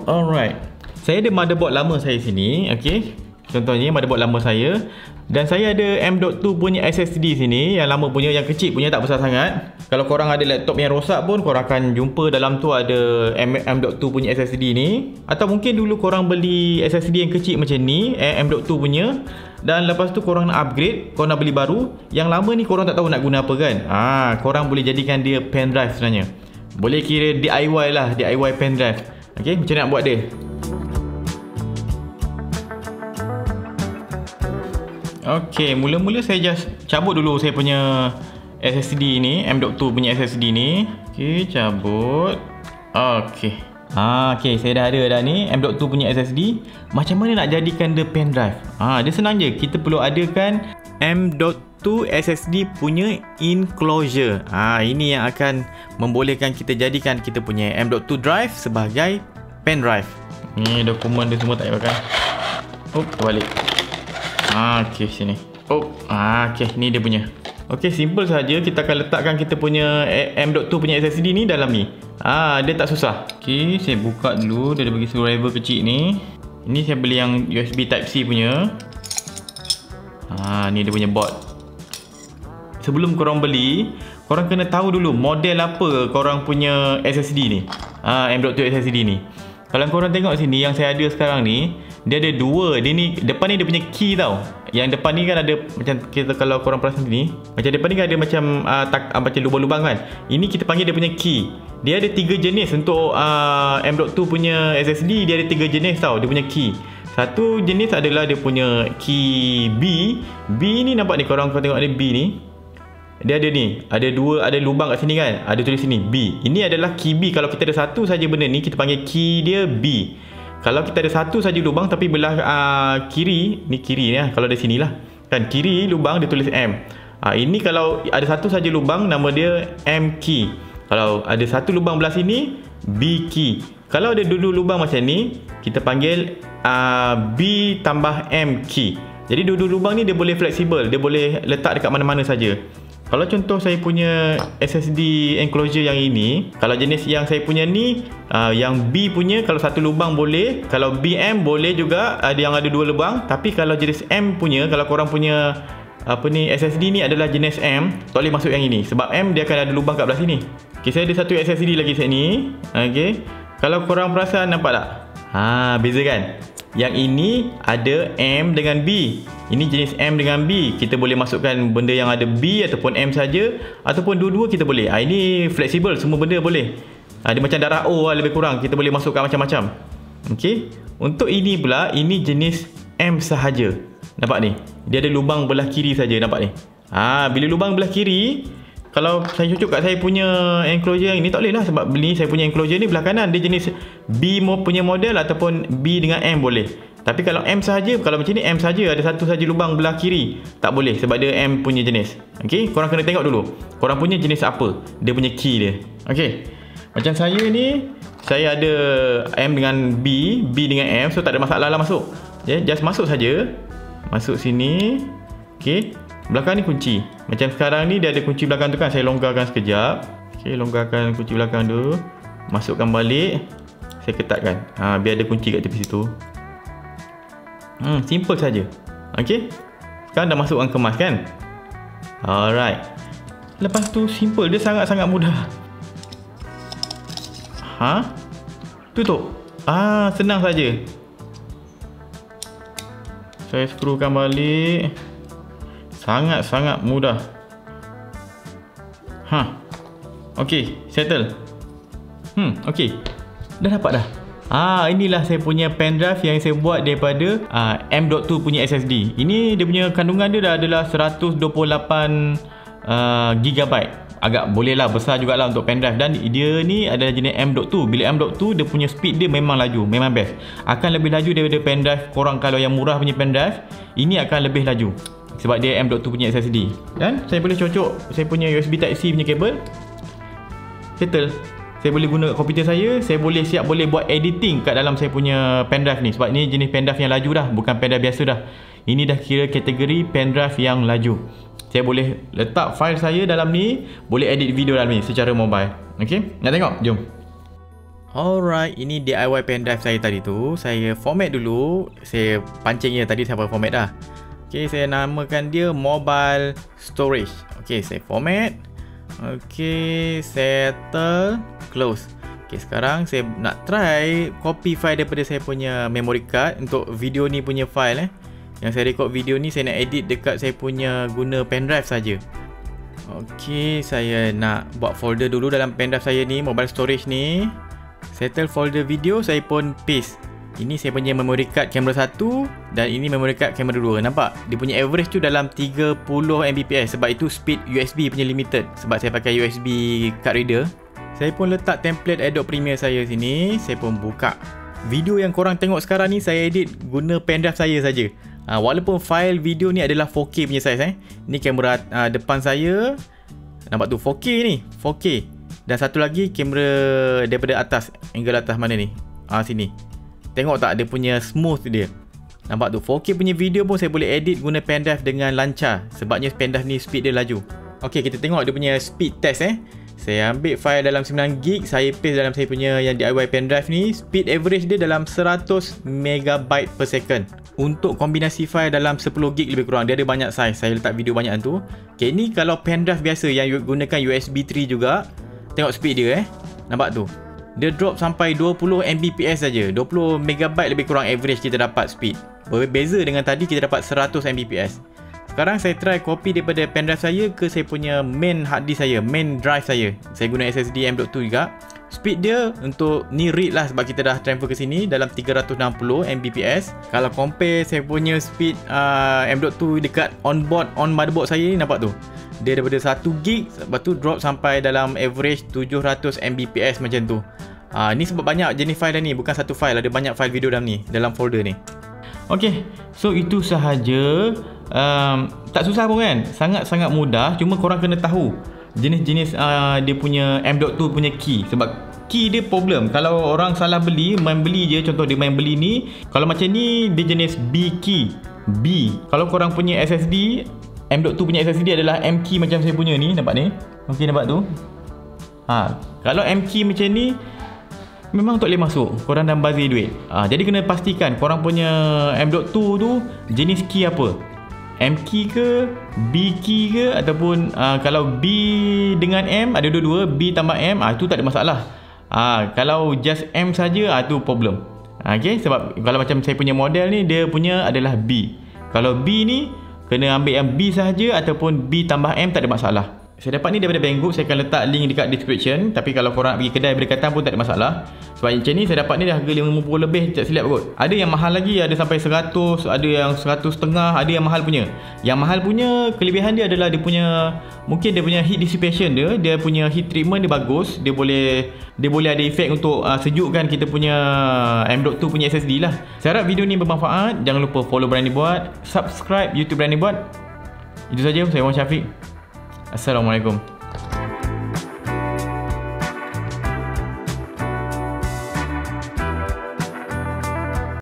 Alright. Saya ada motherboard lama saya sini, okey. Contohnya motherboard lama saya, dan saya ada M.2 punya SSD sini, yang lama punya, yang kecil punya, tak besar sangat. Kalau korang ada laptop yang rosak pun korang akan jumpa dalam tu ada M.2 punya SSD ni. Atau mungkin dulu korang beli SSD yang kecil macam ni, M.2 punya, dan lepas tu korang nak upgrade, korang nak beli baru. Yang lama ni korang tak tahu nak guna apa kan. Korang boleh jadikan dia pen drive sebenarnya. Boleh kira DIY lah, DIY pen drive. Okey, macam mana nak buat dia? Okey, mula-mula saya just cabut dulu saya punya SSD ni, M.2 punya SSD ni. Okey, cabut. Okey. Okey, saya dah ada dah ni M.2 punya SSD. Macam mana nak jadikan dia pen drive? Dia senang je. Kita perlu adakan M.2 SSD punya enclosure. Ini yang akan membolehkan kita jadikan kita punya M.2 drive sebagai pen drive. Ni dokumen dia semua tak payah pakai. Balik. Okey, sini. Okey, ni dia punya. Okey, simple saja. Kita akan letakkan kita punya M.2 punya SSD ni dalam ni. Dia tak susah. Okey, saya buka dulu. Dia ada bagi screwdriver kecil ni. Ini saya beli yang USB Type-C punya. Ni dia punya board. Sebelum korang beli, korang kena tahu dulu model apa korang punya SSD ni. M.2 SSD ni. Kalau korang tengok sini yang saya ada sekarang ni, dia ada dua. Dia ni, depan ni dia punya key tau. Yang depan ni kan ada macam kita, kalau korang perasan sini, macam depan ni kan ada macam macam lubang-lubang kan. Ini kita panggil dia punya key. Dia ada 3 jenis untuk M.2 punya SSD. Dia ada 3 jenis tau dia punya key. Satu jenis adalah dia punya key B. B ni nampak ni, korang tengok ada B ni. Dia ada ni, ada lubang kat sini kan. Ada tulis sini B. Ini adalah key B. Kalau kita ada satu saja benda ni, kita panggil key dia B. Kalau kita ada satu saja lubang tapi belah kiri, ni kiri ni kalau dari sini lah. Kan kiri lubang dia tulis M. Ini kalau ada satu saja lubang, nama dia M key. Kalau ada satu lubang belah sini, B key. Kalau ada dua lubang macam ni, kita panggil B tambah M key. Jadi dua lubang ni dia boleh fleksibel, dia boleh letak dekat mana-mana saja. Kalau contoh saya punya SSD enclosure yang ini, kalau jenis yang saya punya ni, yang B punya kalau satu lubang boleh, kalau BM boleh juga, ada yang ada dua lubang. Tapi kalau jenis M punya, kalau korang punya SSD ni adalah jenis M, tak boleh masuk yang ini sebab M dia akan ada lubang kat belah sini. Okey, saya ada satu SSD lagi set ni. Okey, kalau korang perasan, nampak tak? Beza kan? Yang ini ada M dengan B. Ini jenis M dengan B. Kita boleh masukkan benda yang ada B ataupun M saja, ataupun dua-dua kita boleh. Ini fleksibel, semua benda boleh. Dia macam darah O lah, lebih kurang. Kita boleh masukkan macam-macam. Okey. Untuk ini pula, ini jenis M sahaja. Nampak ni? Dia ada lubang belah kiri saja, nampak ni? Bila lubang belah kiri, kalau saya cucuk kat saya punya enclosure yang ni, tak boleh lah sebab beli saya punya enclosure ni belah kanan. Dia jenis B punya model ataupun B dengan M boleh. Tapi kalau M sahaja, kalau macam ni M sahaja, ada satu saja lubang belah kiri, tak boleh sebab dia M punya jenis. Okey, korang kena tengok dulu korang punya jenis apa, dia punya key dia. Okey, macam saya ni, saya ada M dengan B, B dengan M, so tak ada masalah lah masuk. Just masuk saja. Masuk sini. Okey, belakang ni kunci. Macam sekarang ni dia ada kunci belakang tu kan, saya longgarkan sekejap. Okey, longgarkan kunci belakang tu, masukkan balik, saya ketatkan. Biar ada kunci kat tepi situ. Simple saja. Okey, sekarang dah masukkan kemas kan. Alright. Lepas tu simple, dia sangat-sangat mudah. Tutup. Senang saja. Saya skrukan balik. Sangat-sangat mudah. Okey, settle. Okey. Dah dapat dah. Inilah saya punya pen drive yang saya buat daripada M.2 punya SSD. Ini dia punya kandungan dia dah adalah 128 GB. Agak boleh lah, besar jugalah untuk pen drive. Dan dia ni adalah jenis M.2. Bila M.2 dia punya speed dia memang laju, memang best. Akan lebih laju daripada pen drive korang kalau yang murah punya pen drive. Ini akan lebih laju sebab dia M.2 punya SSD. Dan saya boleh cocok saya punya USB Type-C punya kabel. Settle. Saya boleh guna komputer saya boleh siap boleh buat editing kat dalam saya punya pen drive ni. Sebab ni jenis pen drive yang laju dah, bukan pen drive biasa dah. Ini dah kira kategori pen drive yang laju. Saya boleh letak file saya dalam ni, boleh edit video dalam ni secara mobile. Okey, nak tengok? Jom. Alright, ini DIY pendrive saya tadi tu. Saya format dulu. Saya pancing je tadi, saya format dah. Okay, saya namakan dia mobile storage. Okay, saya format. Okay, settle, close. Okay, sekarang saya nak try copy file daripada saya punya memory card untuk video ni punya file Yang saya record video ni saya nak edit dekat saya punya guna pendrive saja. Okay, saya nak buat folder dulu dalam pendrive saya ni, mobile storage ni. Settle folder video, saya pun paste. Ini saya punya memory card kamera 1 dan ini memory card kamera 2. Nampak? Dia punya average tu dalam 30 Mbps sebab itu speed USB punya limited sebab saya pakai USB card reader. Saya pun letak template Adobe Premiere saya sini. Saya pun buka. Video yang korang tengok sekarang ni saya edit guna pendrive saya saja. Walaupun file video ni adalah 4K punya size Ni kamera depan saya. Nampak tu 4K ni, 4K. Dan satu lagi kamera daripada atas, angle atas mana ni? Sini. Tengok tak dia punya smooth dia. Nampak tu 4K punya video pun saya boleh edit guna pendrive dengan lancar sebabnya pendrive ni speed dia laju. Okey, kita tengok dia punya speed test Saya ambil file dalam 9GB, saya paste dalam saya punya yang DIY pendrive ni. Speed average dia dalam 100 MB per second. Untuk kombinasi file dalam 10GB lebih kurang. Dia ada banyak size, saya letak video banyak tu. Okay, ni kalau pendrive biasa yang gunakan USB 3 juga. Tengok speed dia Nampak tu. Dia drop sampai 20 Mbps saja. 20 MB lebih kurang average kita dapat speed. Berbeza dengan tadi kita dapat 100 Mbps. Sekarang saya try copy daripada pendrive saya ke saya punya main hard disk saya, main drive saya. Saya guna SSD M.2 juga. Speed dia untuk ni read lah sebab kita dah transfer ke sini dalam 360 Mbps. Kalau compare saya punya speed M.2 dekat on motherboard saya ni, nampak tu. Dia daripada 1GB lepas tu drop sampai dalam average 700 Mbps macam tu. Ni sebab banyak jenis file dah ni, bukan satu file, ada banyak file video dalam ni, dalam folder ni. Okay, so itu sahaja. Tak susah pun kan, sangat-sangat mudah. Cuma korang kena tahu jenis-jenis dia punya M.2 punya key. Sebab key dia problem. Kalau orang salah beli, main beli je. Contoh dia main beli ni, kalau macam ni dia jenis B key, B. Kalau korang punya SSD M.2 punya SSD adalah M key macam saya punya ni. Nampak ni? Ok, nampak tu? Kalau M key macam ni memang tak boleh masuk, korang dah bazir duit. Jadi kena pastikan korang punya M.2 tu jenis key apa, M key ke, B key ke, ataupun kalau B dengan M, ada dua-dua, B tambah M, itu tak ada masalah. Kalau just M saja, itu problem. Okay, sebab kalau macam saya punya model ni, dia punya adalah B. Kalau B ni kena ambil yang B sahaja ataupun B tambah M, tak ada masalah. Saya dapat ni daripada Banggood, saya akan letak link dekat description. Tapi kalau korang nak pergi kedai berdekatan pun tak ada masalah. Sebab macam ni saya dapat ni dah harga 50 lebih, tak silap kot. Ada yang mahal lagi, ada sampai 100, ada yang 100 setengah, ada yang mahal punya. Yang mahal punya kelebihan dia adalah dia punya, mungkin dia punya heat dissipation dia punya heat treatment dia bagus. Dia boleh ada efek untuk sejukkan kita punya M.2 punya SSD lah. Saya harap video ni bermanfaat. Jangan lupa follow Berani Buat, subscribe YouTube Berani Buat. Itu saja, saya Wan Syafiq. Assalamualaikum.